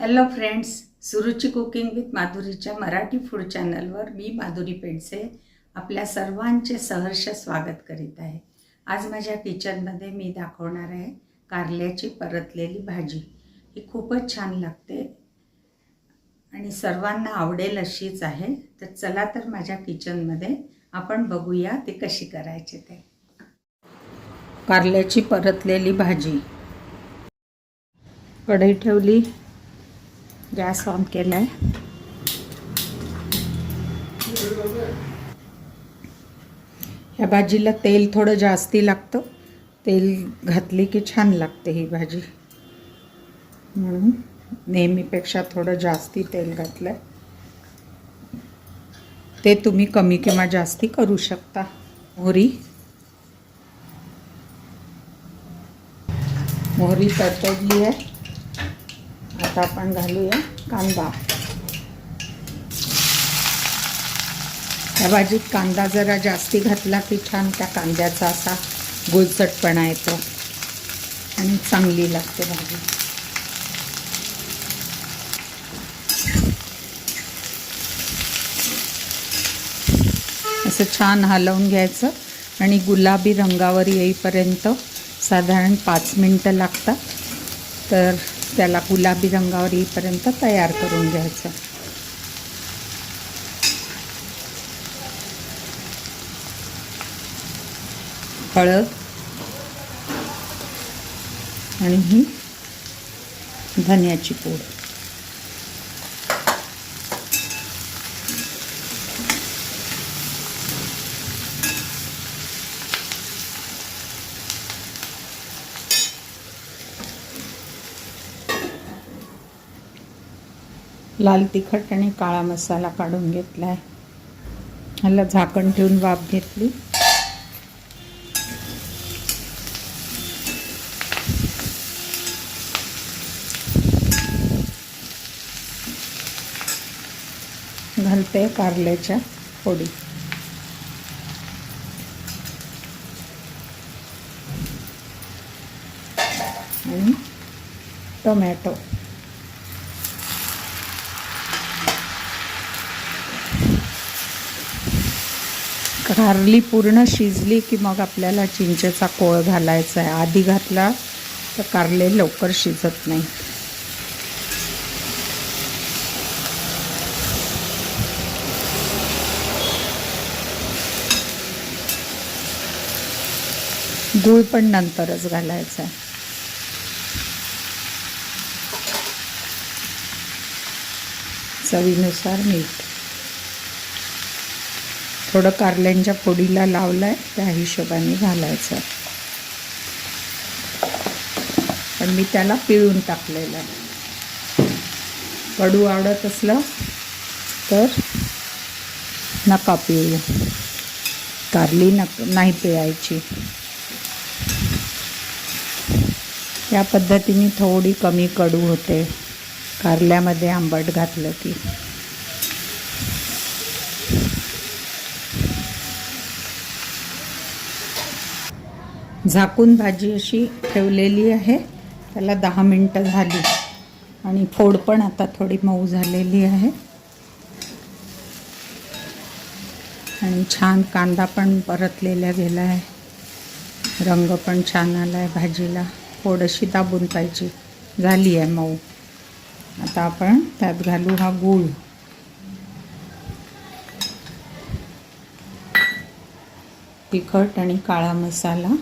Hello friends, Suruchi cooking with माधुरीच्या Marathi food चॅनलवर मी माधुरी पेंडसे आपल्या सर्वांचे सहर्ष स्वागत करीत आहे। आज माझ्या किचनमध्ये मी दाखवणार आहे कारल्याची परतलेली भाजी। ही खूपच छान लागते आणि सर्वांना आवडेल अशीच आहे। तर चला तर माझ्या किचनमध्ये आपण बघूया ते कशी करायची ते। कारल्याची परतलेली भाजी। कढई ठेवली, गॅस ऑन केलाय। या भाजीला तेल थोडं जास्ती लागतं। तेल घातली की छान लागते ही भाजी, म्हणून नेहमीपेक्षा थोडं जास्ती तेल घातलंय। ते तुम्ही कमी किंवा जास्ती करू शकता। मोहरी तडतडली आहे। आता आपण घालूया कांदा। या भाजीत कांदा जरा जास्ती घातला की छान त्या कांद्याचा असा गुळसटपणा येतो आणि चांगली लागते भाजी। असं छान हलवून घ्यायचं आणि गुलाबी रंगावर येईपर्यंत साधारण 5 मिनिटं लागतात। तर त्याला गुलाबी रंगावर येईपर्यंत तयार करून घ्यायचं। हळद आणि ही धन्याची पूड। लाल तिखट आणि काळा मसाला काढून घेतलाय। ह्याला झाकण ठेवून वाफ घेतली। घालते कारल्याच्या फोडी आणि टोमॅटो। कारली पूर्ण शिजली की मग आपल्याला चिंचेचा कोळ घालायचा आहे। आधी घातला तर कारले लवकर शिजत नाही। गूळ पण नंतरच घालायचा आहे। चवीनुसार मीठ। थोडं कारल्यांच्या फोडीला लावलंय त्या हिशोबाने घालायचं, पण मी त्याला पिळून टाकलेलं आहे। कडू आवडत असलं तर नका पिळू, कारली नाही पिळायची। या पद्धतीने थोडी कमी कडू होते कारल्यामध्ये आंबट घातलं की। झाकून भाजी अशी ठेवलेली आहे। त्याला 10 मिनिटं झाली आणि फोड पण आता थोडी मऊ झालेली आहे आणि छान कांदा पण परतलेला गेला आहे। रंग पण छान आला आहे भाजीला। फोड अशी दाबून पाहिजे, झाली आहे मऊ। आता आपण त्यात घालू हा गूळ। तिखट आणि काळा मसाला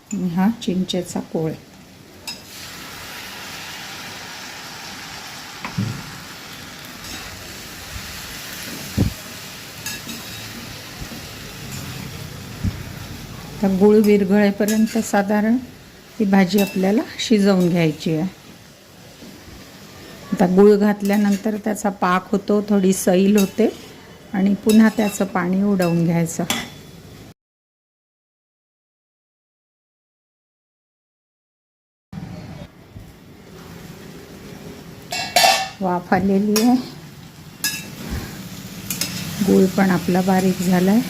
आणि हा चिंचेचा कोळ। तर गूळ विरघळेपर्यंत साधारण ही भाजी आपल्याला शिजवून घ्यायची आहे। आता गूळ घातल्यानंतर त्याचा पाक होतो, थोडी सैल होते आणि पुन्हा त्याचं पाणी उडवून घ्यायचं। वाफ आलेली आहे। गूळ पण आपला बारीक झालाय।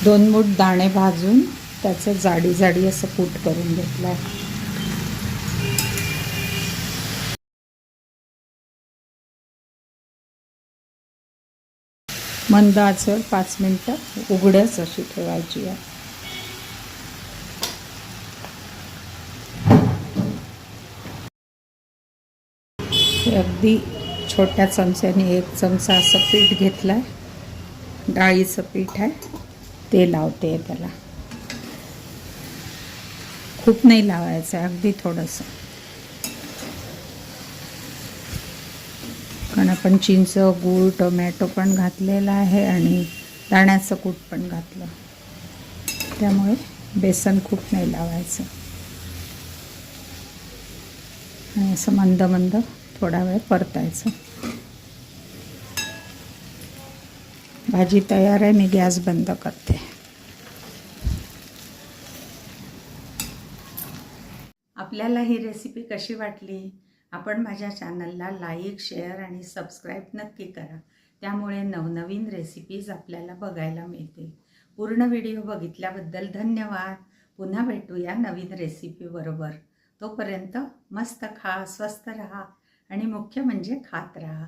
2 मूठ दाणे भाजून त्याचं जाडी जाडी असं कूट करून घेतलं आहे. मंद आचेवर 5 मिनटं उघडच अशी ठेवायची आहे. अगदी छोट्या चमच्याने 1 चमचा असं पीठ घेतलं आहे. डाळीचं पीठ आहे ते लावते त्याला. खूप नाही लावायचं आहे, अगदी थोडंसं, कारण आपण चिंच, गूळ, टोमॅटो पण घातलेला आहे आणि दाण्याचं कूट पण घातलं, त्यामुळे बेसन खूप नाही लावायचं. आणि असं मंद मंद थोडा वेळ परतायचं. भाजी तयार आहे. मी गॅस बंद करते. आपल्याला ही रेसिपी कशी वाटली? आपण माझ्या चॅनलला लाईक, शेअर आणि सबस्क्राईब नक्की करा. त्यामुळे नवनवीन रेसिपीज आपल्याला बघायला मिळतील. पूर्ण व्हिडिओ बघितल्याबद्दल धन्यवाद. पुन्हा भेटूया नवीन रेसिपीबरोबर. तोपर्यंत मस्त खा, स्वस्थ राहा आणि मुख्य म्हणजे खात राहा.